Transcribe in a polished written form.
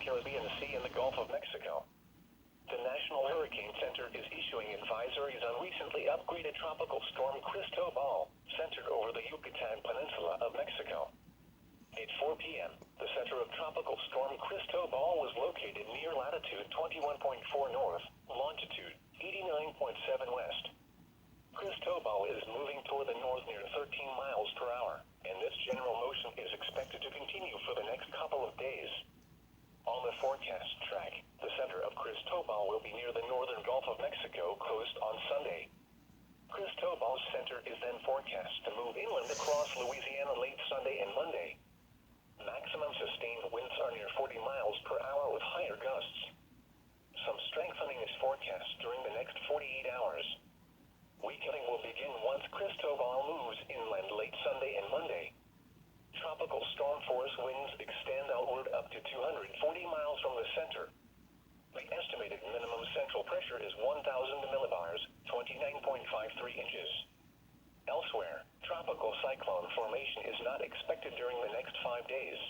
Caribbean Sea and the Gulf of Mexico. The National Hurricane Center is issuing advisories on recently upgraded tropical storm Cristobal, centered over the Yucatan Peninsula of Mexico. At 4 p.m., the center of tropical storm Cristobal was located near latitude 21.4 north, longitude 89.7 west. Cristobal is moving toward the north near 13 miles per hour, and this general motion is expected to continue for the next couple of days. On the forecast track, the center of Cristobal will be near the northern Gulf of Mexico coast on Sunday. Cristobal's center is then forecast to move inland across Louisiana late Sunday and Monday. Maximum sustained winds are near 40 miles per hour with higher gusts. Some strengthening is forecast during the next 48 hours. Weakening will begin once Cristobal moves inland late Sunday and Monday. Tropical storm force winds extend outward up to 240 miles from the center. The estimated minimum central pressure is 1,000 millibars, 29.53 inches. Elsewhere, tropical cyclone formation is not expected during the next 5 days.